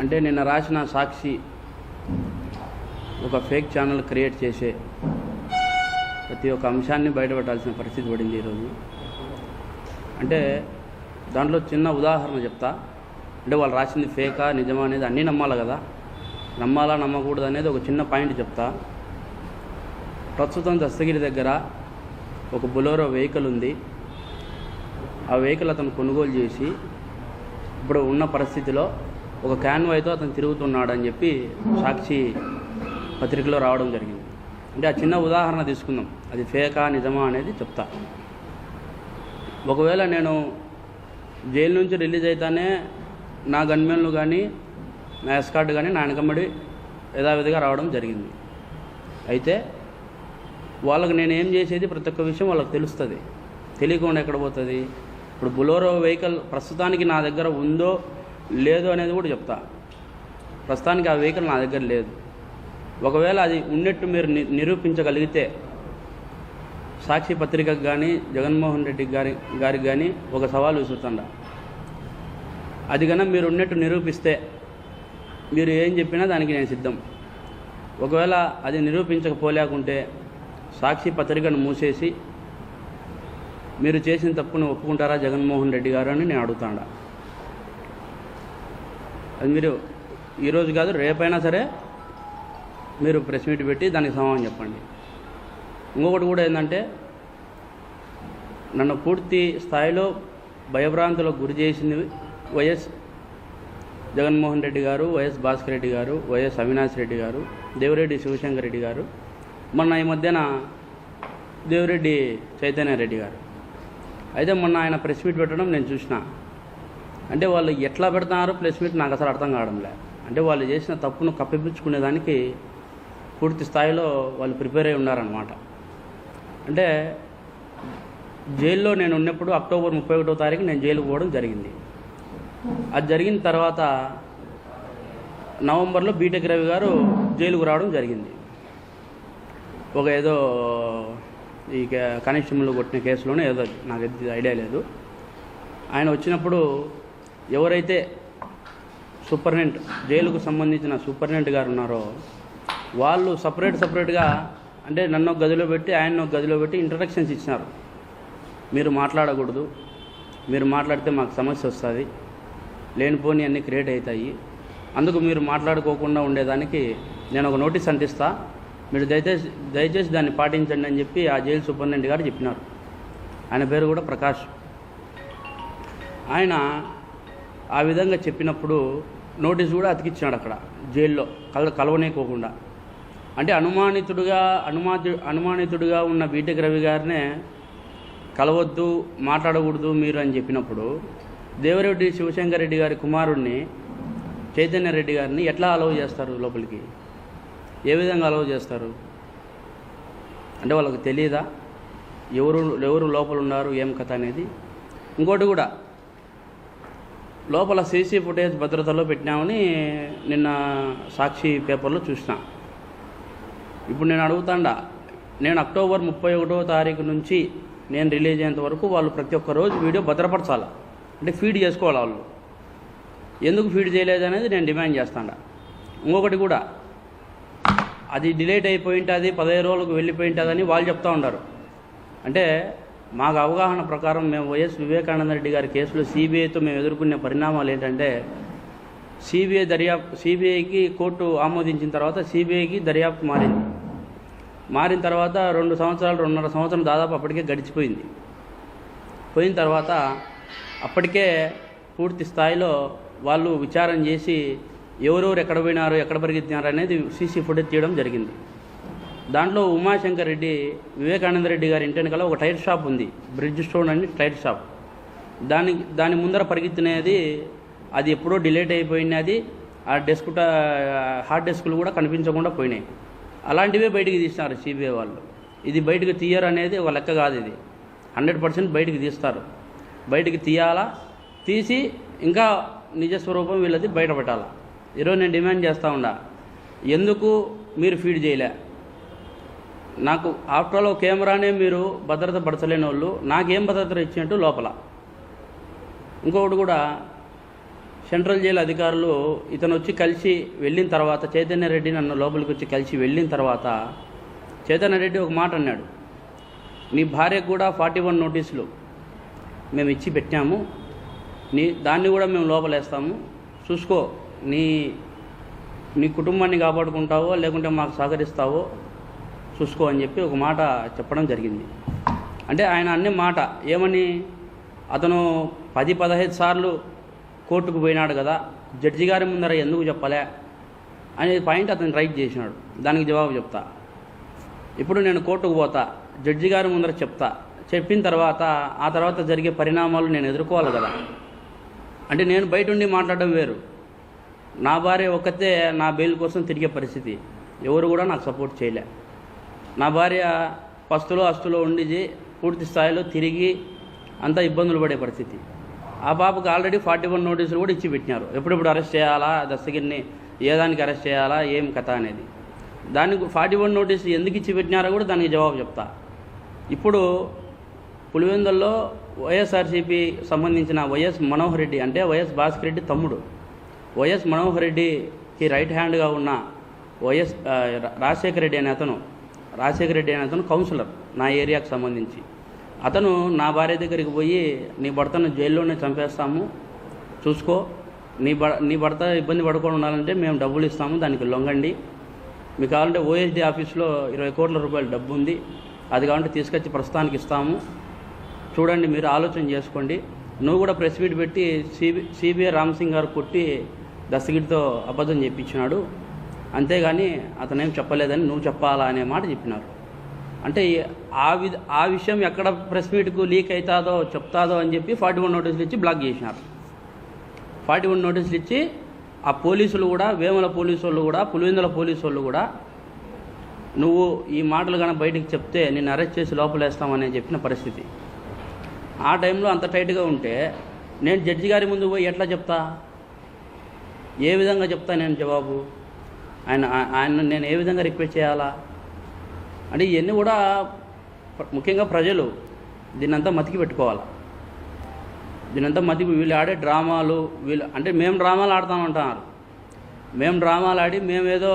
అంటే నిన్న రాసిన సాక్షి ఒక ఫేక్ ఛానల్ క్రియేట్ చేసే ప్రతి ఒక్క అంశాన్ని బయటపెట్టాల్సిన పరిస్థితి పడింది ఈరోజు. అంటే దాంట్లో చిన్న ఉదాహరణ చెప్తా. అంటే వాళ్ళు రాసింది ఫేకా నిజమా అనేది అన్నీ నమ్మాలి కదా, నమ్మాలా నమ్మకూడదు అనేది ఒక చిన్న పాయింట్ చెప్తా. ప్రస్తుతం దస్తగిరి దగ్గర ఒక బొలెరో వెహికల్ ఉంది. ఆ వెహికల్ అతను కొనుగోలు చేసి ఇప్పుడు ఉన్న పరిస్థితిలో ఒక క్యాన్వాయ్తో అతను తిరుగుతున్నాడని చెప్పి సాక్షి పత్రికలో రావడం జరిగింది. అంటే ఆ చిన్న ఉదాహరణ తీసుకుందాం, అది ఫేకా నిజమా అనేది చెప్తా. ఒకవేళ నేను జైలు నుంచి రిలీజ్ అయితేనే నా గన్మెన్లు కానీ నా ఎస్కార్ట్ కానీ నా వెనకమ్మడి యథావిధిగా రావడం జరిగింది. అయితే వాళ్ళకి నేను ఏం చేసేది ప్రతి ఒక్క విషయం వాళ్ళకి తెలుస్తుంది. తెలియకుండా ఎక్కడ పోతుంది? ఇప్పుడు బొలెరో వెహికల్ ప్రస్తుతానికి నా దగ్గర ఉందో లేదో అనేది కూడా చెప్తా. ప్రస్తుతానికి ఆ వెహికల్ నా దగ్గర లేదు. ఒకవేళ అది ఉన్నట్టు మీరు నిరూపించగలిగితే సాక్షి పత్రికకు కానీ జగన్మోహన్ రెడ్డి గారికి కానీ ఒక సవాల్ విసురుతుండ. అది కన్నా మీరు ఉన్నట్టు నిరూపిస్తే మీరు ఏం చెప్పినా దానికి నేను సిద్ధం. ఒకవేళ అది నిరూపించకపోలేకుంటే సాక్షి పత్రికను మూసేసి మీరు చేసిన తప్పును ఒప్పుకుంటారా జగన్మోహన్ రెడ్డి గారు అని నేను అడుగుతాడా. అది మీరు ఈరోజు కాదు రేపైనా సరే మీరు ప్రెస్ మీట్ పెట్టి దానికి సమాధానం చెప్పండి. ఇంకొకటి కూడా ఏంటంటే, నన్ను పూర్తి స్థాయిలో భయభ్రాంతులకు గురి చేసింది వైఎస్ జగన్మోహన్ రెడ్డి గారు, వైఎస్ భాస్కర్ రెడ్డి గారు, వైఎస్ అవినాష్ రెడ్డి గారు, దేవిరెడ్డి శివశంకర్ రెడ్డి గారు, మొన్న ఈ మధ్యన దేవిరెడ్డి చైతన్య రెడ్డి గారు. అయితే మొన్న ఆయన ప్రెస్ మీట్ పెట్టడం నేను చూసిన. అంటే వాళ్ళు ఎట్లా పెడుతున్నారు ప్రెస్ మీట్ నాకు అసలు అర్థం కావడంలే. అంటే వాళ్ళు చేసిన తప్పును కప్పిపుచ్చుకునేదానికి పూర్తి స్థాయిలో వాళ్ళు ప్రిపేర్ అయి ఉన్నారన్నమాట. అంటే జైల్లో నేను ఉన్నప్పుడు అక్టోబర్ 31వ తారీఖు నేను జైలుకు పోవడం జరిగింది. అది జరిగిన తర్వాత నవంబర్లో బీటెక్ రవి గారు జైలుకు రావడం జరిగింది. ఒక ఏదో ఈ కానిస్టేబుల్ కొట్టిన కేసులోనే ఏదో నాకు ఐడియా లేదు. ఆయన వచ్చినప్పుడు ఎవరైతే సూపరింటెండెంట్ జైలుకు సంబంధించిన సూపరింటెండెంట్ గారు ఉన్నారో వాళ్ళు సపరేట్గా అంటే నన్ను ఒక గదిలో పెట్టి ఆయన ఒక గదిలో పెట్టి ఇంట్రడక్షన్స్ ఇచ్చినారు. మీరు మాట్లాడకూడదు, మీరు మాట్లాడితే మాకు సమస్య వస్తుంది, లేనిపోని అన్నీ క్రియేట్ అవుతాయి, అందుకు మీరు మాట్లాడుకోకుండా ఉండేదానికి నేను ఒక నోటీస్ అంటిస్తా, మీరు దయచేసి దాన్ని పాటించండి అని చెప్పి ఆ జైలు సూపరింటెండెంట్ గారు చెప్పినారు. ఆయన పేరు కూడా ప్రకాష్. ఆయన ఆ విధంగా చెప్పినప్పుడు నోటీస్ కూడా అతికిచ్చినాడు అక్కడ జైల్లో కలవనేకోకుండా. అంటే అనుమానితుడుగా ఉన్న బీటెక్ రవి గారినే కలవద్దు, మాట్లాడకూడదు మీరు అని చెప్పినప్పుడు దేవిరెడ్డి శివశంకర్ రెడ్డి గారి కుమారుడిని చైతన్య రెడ్డి గారిని ఎట్లా అలౌ చేస్తారు లోపలికి? ఏ విధంగా అలౌ చేస్తారు? అంటే వాళ్ళకి తెలియదా ఎవరు లోపల ఉన్నారు ఏం కథ అనేది? ఇంకోటి కూడా, లోపల సీసీ ఫుటేజ్ భద్రతలో పెట్టినామని నిన్న సాక్షి పేపర్లో చూసిన. ఇప్పుడు నేను అడుగుతాండా, నేను అక్టోబర్ 31వ తారీఖు నుంచి నేను రిలీజ్ అయ్యేంత వరకు వాళ్ళు ప్రతి ఒక్క రోజు వీడియో భద్రపరచాలి. అంటే ఫీడ్ చేసుకోవాలి. వాళ్ళు ఎందుకు ఫీడ్ చేయలేదు అనేది నేను డిమాండ్ చేస్తాను. ఇంకొకటి కూడా, అది డిలేట్ అయిపోయి ఉంటుంది, 15 రోజులకు వెళ్ళిపోయి ఉంటుందని వాళ్ళు చెప్తూ ఉంటారు. అంటే మాకు అవగాహన ప్రకారం మేము వైఎస్ వివేకానంద రెడ్డి గారి కేసులో సిబిఐతో మేము ఎదుర్కొనే పరిణామాలు ఏంటంటే, సిబిఐకి కోర్టు ఆమోదించిన తర్వాత సిబిఐకి దర్యాప్తు మారిన తర్వాత 2 సంవత్సరాలు 2.5 సంవత్సరం దాదాపు అప్పటికే గడిచిపోయింది. పోయిన తర్వాత అప్పటికే పూర్తి స్థాయిలో వాళ్ళు విచారణ చేసి ఎవరెవరు ఎక్కడ పోయినారు, ఎక్కడ పరిగెత్తినారు అనేది సీసీ ఫుటేజ్ తీయడం జరిగింది. దాంట్లో ఉమాశంకర్ రెడ్డి వివేకానంద రెడ్డి గారి ఇంటి వెనకాల ఒక టైర్ షాప్ ఉంది, బ్రిడ్జ్ స్టోన్ అని టైర్ షాప్. దాని ముందర పరిగెత్తినది అది ఎప్పుడో డిలేట్ అయిపోయినది. ఆ హార్డ్ డెస్కులు కూడా కనిపించకుండా పోయినాయి. అలాంటివే బయటికి తీసినారు సిబిఐ వాళ్ళు. ఇది బయటకు తీయరు అనేది ఒక లెక్క కాదు. ఇది 100% బయటికి తీస్తారు. బయటికి తీయాలా, తీసి ఇంకా నిజస్వరూపం వీళ్ళది బయట పెట్టాలా. ఈరోజు నేను డిమాండ్ చేస్తూ ఉండా, ఎందుకు మీరు ఫీడ్ చేయలే? నాకు ఆఫ్టర్ ఆల్ కెమెరానే మీరు భద్రత పరచలేని వాళ్ళు నాకేం భద్రత ఇచ్చినట్టు లోపల. ఇంకొకటి కూడా, సెంట్రల్ జైలు అధికారులు ఇతను వచ్చి కలిసి వెళ్ళిన తర్వాత, చైతన్య రెడ్డి నన్ను లోపలికి వచ్చి కలిసి వెళ్ళిన తర్వాత చైతన్య రెడ్డి ఒక మాట అన్నాడు, నీ భార్యకు కూడా 41 నోటీసులు మేము ఇచ్చి పెట్టాము, దాన్ని కూడా మేము లోపలేస్తాము, చూసుకో, నీ కుటుంబాన్ని కాపాడుకుంటావో లేకుంటే మాకు సహకరిస్తావో చూసుకో అని చెప్పి ఒక మాట చెప్పడం జరిగింది. అంటే ఆయన అనే మాట ఏమని, అతను 10-15 సార్లు కోర్టుకు పోయినాడు కదా, జడ్జి గారి ముందర ఎందుకు చెప్పలే అనే పాయింట్ అతను రైట్ చేసినాడు. దానికి జవాబు చెప్తా. ఇప్పుడు నేను కోర్టుకు పోతా, జడ్జి గారి ముందర చెప్తా, చెప్పిన తర్వాత ఆ తర్వాత జరిగే పరిణామాలు నేను ఎదుర్కోవాలి కదా. అంటే నేను బయట ఉండి మాట్లాడడం వేరు, నా భార్య ఒక్కతే నా బెయిల్ కోసం తిరిగే పరిస్థితి, ఎవరు కూడా నాకు సపోర్ట్ చేయలే. నా భార్య పస్తులో అస్తులో ఉండి పూర్తి స్థాయిలో తిరిగి అంతా ఇబ్బందులు పడే పరిస్థితి. ఆ పాపకు ఆల్రెడీ 41 నోటీసులు కూడా ఇచ్చి పెట్టినారు. ఎప్పుడెప్పుడు అరెస్ట్ చేయాలా, దస్తగిరిని ఏ దానికి అరెస్ట్ చేయాలా, ఏం కథ అనేది. దానికి 41 నోటీసులు ఎందుకు ఇచ్చి పెట్టినారో కూడా దానికి జవాబు చెప్తా. ఇప్పుడు పులివెందుల్లో వైఎస్ఆర్సీపీ సంబంధించిన వైఎస్ మనోహర్ రెడ్డి, అంటే వైఎస్ భాస్కర్ రెడ్డి తమ్ముడు, వైఎస్ మనోహర్ రెడ్డికి రైట్ హ్యాండ్గా ఉన్న రాజశేఖర రెడ్డి అనే అతను కౌన్సిలర్ నా ఏరియాకు సంబంధించి. అతను నా భార్య దగ్గరికి పోయి, నీ భర్తను జైల్లోనే చంపేస్తాము, చూసుకో, నీ భర్త ఇబ్బంది పడకుండా ఉండాలంటే మేము డబ్బులు ఇస్తాము, దానికి లొంగండి, మీకు కావాలంటే ఓఎస్డీ ఆఫీస్లో 20 కోట్ల రూపాయలు డబ్బు ఉంది, అది కావాలంటే తీసుకొచ్చి ప్రస్తుతానికి ఇస్తాము, చూడండి, మీరు ఆలోచన చేసుకోండి. నువ్వు కూడా ప్రెస్ మీట్ పెట్టి సిబిఐ రామసింగ్ గారు కొట్టి దస్తగిరితో అబద్ధం చెప్పించినాడు, అంతేగాని అతనేం చెప్పలేదని నువ్వు చెప్పాలా అనే మాట చెప్పినారు. అంటే ఆ విషయం ఎక్కడ ప్రెస్ మీట్కు లీక్ అవుతాదో చెప్తాదో అని చెప్పి 41 నోటీసులు ఇచ్చి బ్లాక్ చేసినారు. 41 నోటీసులు ఇచ్చి ఆ పోలీసులు కూడా, వేముల పోలీసు వాళ్ళు కూడా, పులివెందుల పోలీసు వాళ్ళు కూడా, నువ్వు ఈ మాటలు కనుక బయటికి చెప్తే నిన్ను అరెస్ట్ చేసి లోపలేస్తామని చెప్పిన పరిస్థితి. ఆ టైంలో అంత టైట్గా ఉంటే నేను జడ్జి గారి ముందు పోయి ఎట్లా చెప్తా, ఏ విధంగా చెప్తా నేను జవాబు, ఆయన నేను ఏ విధంగా రిక్వెస్ట్ చేయాలా? అంటే ఇవన్నీ కూడా ముఖ్యంగా ప్రజలు దీన్నంతా మతికి పెట్టుకోవాలి. దీనంతా వీళ్ళు ఆడే డ్రామాలు, అంటే మేము డ్రామాలు ఆడతామంటున్నారు, మేము డ్రామాలు ఆడి మేమేదో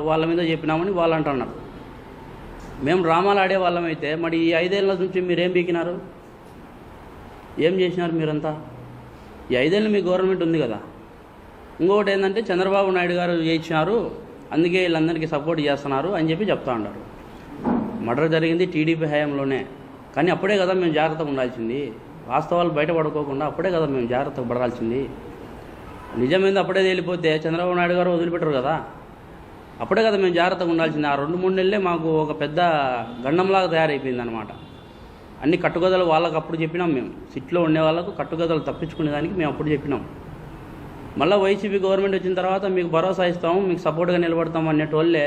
వాళ్ళ మీద చెప్పినామని వాళ్ళు అంటున్నారు. మేము డ్రామాలు ఆడే వాళ్ళమైతే మరి ఈ 5 ఏళ్ళ నుంచి మీరేం బీకినారు, ఏం చేసినారు మీరంతా? ఈ 5 ఏళ్ళు మీ గవర్నమెంట్ ఉంది కదా. ఇంకొకటి ఏంటంటే చంద్రబాబు నాయుడు గారు చేయించినారు, అందుకే వీళ్ళందరికీ సపోర్ట్ చేస్తున్నారు అని చెప్పి చెప్తా ఉన్నారు. మర్డర్ జరిగింది టీడీపీ హయాంలోనే, కానీ అప్పుడే కదా మేము జాగ్రత్తగా ఉండాల్సింది. వాస్తవాలు బయటపడుకోకుండా అప్పుడే కదా మేము జాగ్రత్తగా పడాల్సింది. నిజమైంది అప్పుడే తేలిపోతే చంద్రబాబు నాయుడు గారు వదిలిపెట్టరు కదా. అప్పుడే కదా మేము జాగ్రత్తగా ఉండాల్సింది. ఆ 2-3 నెలలే మాకు ఒక పెద్ద గండంలాగా తయారైపోయింది అనమాట. అన్ని కట్టుకథలు వాళ్ళకు అప్పుడు చెప్పినాం. మేము సిట్లో ఉండే వాళ్ళకు కట్టుకథలు తప్పించుకునే దానికి మేము అప్పుడు చెప్పినాం. మళ్ళీ వైసీపీ గవర్నమెంట్ వచ్చిన తర్వాత మీకు భరోసా ఇస్తాము, మీకు సపోర్ట్గా నిలబడతాము అనేటోళ్ళే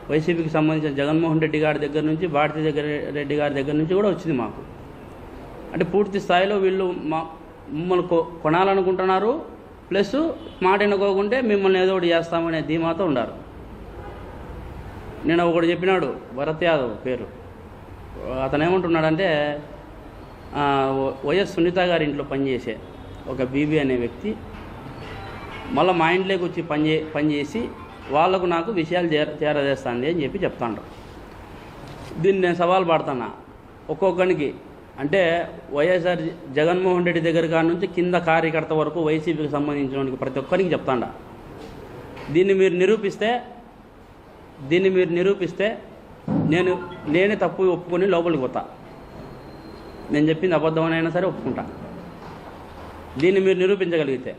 వైసీపీకి సంబంధించిన జగన్మోహన్ రెడ్డి గారి దగ్గర నుంచి, భారతీ రెడ్డి గారి దగ్గర నుంచి కూడా వచ్చింది మాకు. అంటే పూర్తి స్థాయిలో వీళ్ళు మమ్మల్ని కొనాలనుకుంటున్నారు, ప్లస్ మాట ఎన్నుకోకుంటే మిమ్మల్ని ఏదో ఒకటి చేస్తామనే ధీమాతో ఉండారు. నేను ఒకటి చెప్పినాడు, భరత్ యాదవ్ పేరు, అతను ఏమంటున్నాడంటే వైఎస్ సునీత గారి ఇంట్లో పనిచేసే ఒక బీబీ అనే వ్యక్తి మళ్ళీ మా ఇంట్లోకి వచ్చి పనిచేసి వాళ్ళకు నాకు విషయాలు చేరదేస్తుంది అని చెప్పి చెప్తాండ్రు. దీన్ని నేను సవాల్ పడుతున్నా ఒక్కొక్కరికి. అంటే వైఎస్ఆర్ జగన్మోహన్ రెడ్డి దగ్గర కాడ నుంచి కింద కార్యకర్త వరకు వైసీపీకి సంబంధించిన ప్రతి ఒక్కరికి చెప్తాండా, దీన్ని మీరు నిరూపిస్తే నేనే తప్పు ఒప్పుకొని లోపలికి పోతా. నేను చెప్పింది అబద్ధమనైనా సరే ఒప్పుకుంటా, దీన్ని మీరు నిరూపించగలిగితే.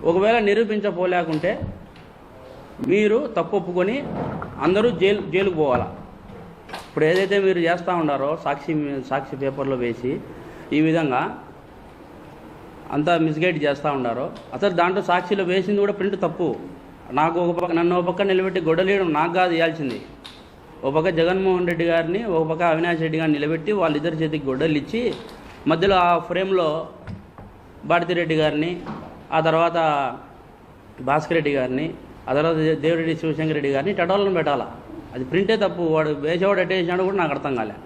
ఒకవేళ నిరూపించపోలేకుంటే మీరు తప్పు ఒప్పుకొని అందరూ జైలుకు పోవాలా. ఇప్పుడు ఏదైతే మీరు చేస్తూ ఉన్నారో సాక్షి పేపర్లో వేసి ఈ విధంగా అంతా మిస్గైడ్ చేస్తూ ఉన్నారో, అసలు దాంట్లో సాక్షిలో వేసింది కూడా ప్రింట్ తప్పు. నాకు నన్ను ఒక పక్క నిలబెట్టి గొడవలేయడం నాకు కాదు ఇవ్వాల్సింది. ఒక పక్క జగన్మోహన్ రెడ్డి గారిని, ఒక పక్క అవినాష్ రెడ్డి గారిని నిలబెట్టి వాళ్ళిద్దరి చేతికి గొడ్డలు ఇచ్చి మధ్యలో ఆ ఫ్రేమ్లో భారతీ రెడ్డి గారిని, ఆ తర్వాత భాస్కర్ రెడ్డి గారిని, ఆ తర్వాత దేవిరెడ్డి శివశంకర్ రెడ్డి గారిని టటోలను పెట్టాలా. అది ప్రింటే తప్పు. వాడు వేసేవాడు ఎట్టేసినాడు కూడా నాకు అర్థం కాలే.